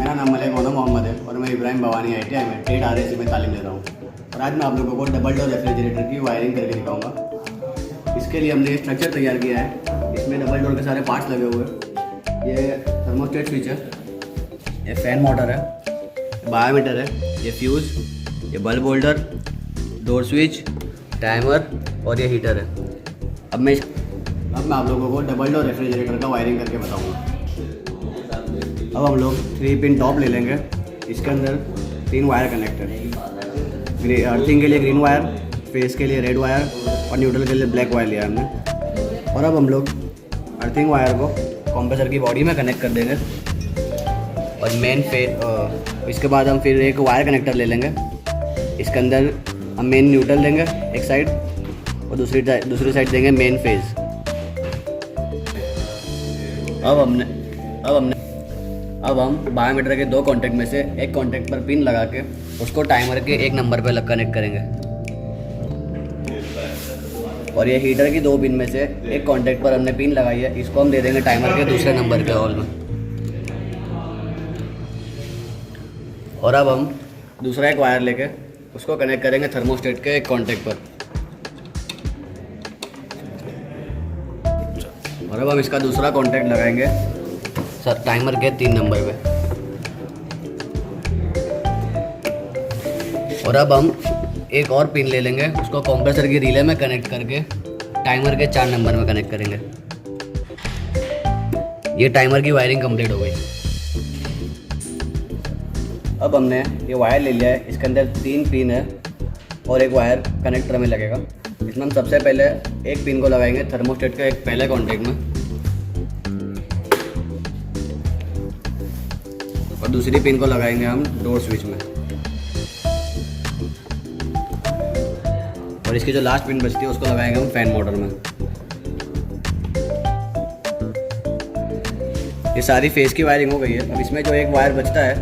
मेरा नाम मलिक मोहम्मद है और मैं इब्राहिम भवानी ITI में ट्रेड RAC में तालीम ले रहा हूँ। और आज मैं आप लोगों को डबल डोर रेफ्रिजरेटर की वायरिंग करके दिखाऊंगा। इसके लिए हमने स्ट्रक्चर तैयार किया है। इसमें डबल डोर के सारे पार्ट्स लगे हुए हैं। ये थर्मोस्टेट स्विच है, ये फैन मोटर है, बायोमीटर है, ये फ्यूज़, ये bulb holder, door switch, timer और ये हीटर है। अब मैं आप लोगों को डबल डोर रेफ्रिजरेटर का वायरिंग करके बताऊंगा। अब हम लोग 3 पिन टॉप ले लेंगे। इसके अंदर 3 वायर कनेक्ट है। अर्थिंग के लिए ग्रीन वायर, फेस के लिए रेड वायर और न्यूट्रल के लिए ब्लैक वायर लिया हमने। और अब हम लोग अर्थिंग वायर को कंप्रेसर की बॉडी में कनेक्ट कर देंगे और मेन फेस। इसके बाद हम फिर एक वायर कनेक्टर ले लेंगे। इसके अंदर हम मेन न्यूट्रल देंगे एक साइड और दूसरी साइड देंगे मेन फेज। अब हम बायोमीटर के 2 कॉन्टैक्ट में से एक कॉन्टैक्ट पर पिन लगा के उसको टाइमर के 1 नंबर पर कनेक्ट करेंगे। और ये हीटर की 2 पिन में से एक कॉन्टैक्ट पर हमने पिन लगाई है, इसको हम दे देंगे टाइमर के दूसरे नंबर के हॉल में। और अब हम दूसरा एक वायर लेके उसको कनेक्ट करेंगे थर्मोस्टेट के एक कॉन्टैक्ट पर। और अब हम इसका दूसरा कॉन्टैक्ट लगाएंगे टाइमर के 3 नंबर पे। और अब हम एक और पिन ले लेंगे, उसको कंप्रेसर की रिले में कनेक्ट करके टाइमर के 4 नंबर में कनेक्ट करेंगे। ये टाइमर की वायरिंग कंप्लीट हो गई। अब हमने ये वायर ले लिया है। इसके अंदर 3 पिन है और एक वायर कनेक्टर में लगेगा। इसमें हम सबसे पहले एक पिन को लगाएंगे थर्मोस्टेट के एक पहले कॉन्टैक्ट में और दूसरी पिन को लगाएंगे हम डोर स्विच में। और इसकी जो लास्ट पिन बचती है उसको लगाएंगे हम फैन मोटर में। ये सारी फेस की वायरिंग हो गई है। अब इसमें जो एक वायर बचता है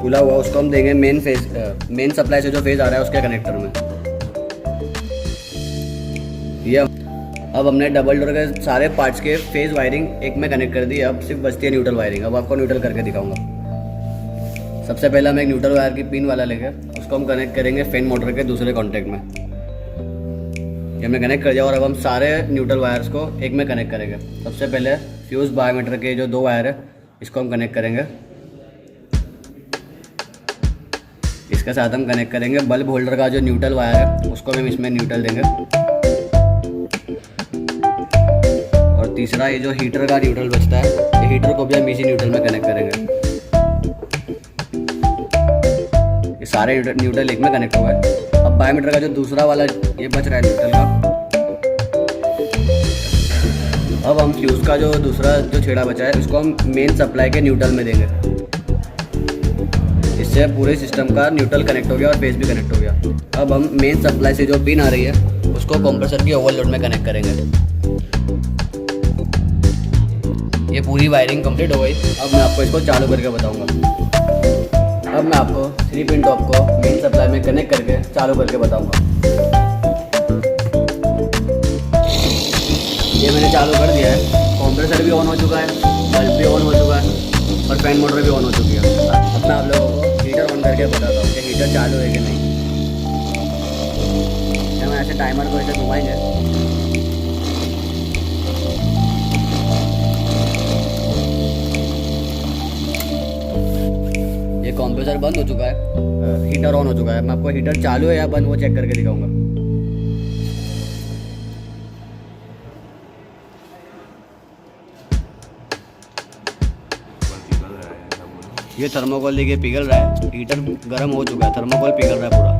खुला हुआ, उसको हम देंगे मेन सप्लाई से जो फेज आ रहा है उसके कनेक्टर में। ये अब हमने डबल डोर के सारे पार्ट्स के फेज वायरिंग एक में कनेक्ट कर दी। अब सिर्फ बचती है न्यूट्रल वायरिंग। अब आपको न्यूट्रल करके दिखाऊंगा। सबसे पहले हम एक न्यूट्रल वायर की पिन वाला लेंगे, उसको हम कनेक्ट करेंगे फैन मोटर के दूसरे कॉन्टैक्ट में। ये हमने कनेक्ट कर दिया। और अब हम सारे न्यूट्रल वायर्स को एक में कनेक्ट करेंगे। सबसे पहले फ्यूज़ बायोमीटर के जो 2 वायर है इसको हम कनेक्ट करेंगे। इसके साथ हम कनेक्ट करेंगे बल्ब होल्डर का जो न्यूट्रल वायर है, उसको हम इसमें न्यूट्रल देंगे। और तीसरा ये जो हीटर का न्यूट्रल बचता है, ये हीटर को भी हम इसी न्यूट्रल में कनेक्ट करेंगे। ये सारे न्यूट्रल एक में कनेक्ट हो गए। अब बायोमीटर का जो दूसरा वाला ये बच रहा है न्यूट्रल का, अब हम फ्यूज़ का जो दूसरा जो छेड़ा बचा है उसको हम मेन सप्लाई के न्यूट्रल में देंगे। इससे पूरे सिस्टम का न्यूट्रल कनेक्ट हो गया और फेस भी कनेक्ट हो गया। अब हम मेन सप्लाई से जो पिन आ रही है उसको कंप्रेसर की ओवरलोड में कनेक्ट करेंगे। ये पूरी वायरिंग कंप्लीट हो गई। अब मैं आपको इसको चालू करके बताऊंगा। अब मैं आपको 3 पिन टॉप को मेन सप्लाई में कनेक्ट करके चालू करके बताऊंगा। ये मैंने चालू कर दिया है। कंप्रेसर भी ऑन हो चुका है, बल्ब भी ऑन हो चुका है और फैन मोटर भी ऑन हो चुकी है। अब मैं आप लोगों को हीटर ऑन करके बताता हूँ कि हीटर चालू है कि नहीं। हम ऐसे टाइमर को ऐसे घुमाएंगे, ये कंप्रेसर बंद हो चुका है, हीटर ऑन हो चुका है। मैं आपको हीटर चालू है या बंद वो चेक करके दिखाऊंगा। ये थर्मोकोल देखिए पिघल रहा है। हीटर गर्म हो चुका है, थर्मोकोल पिघल रहा है पूरा।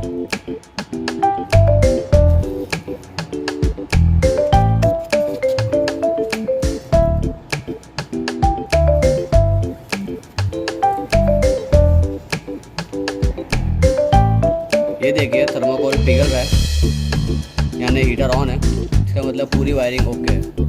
ये देखिए थर्मोकोल पिघल रहा है, यानी हीटर ऑन है। इसका मतलब पूरी वायरिंग ओके है।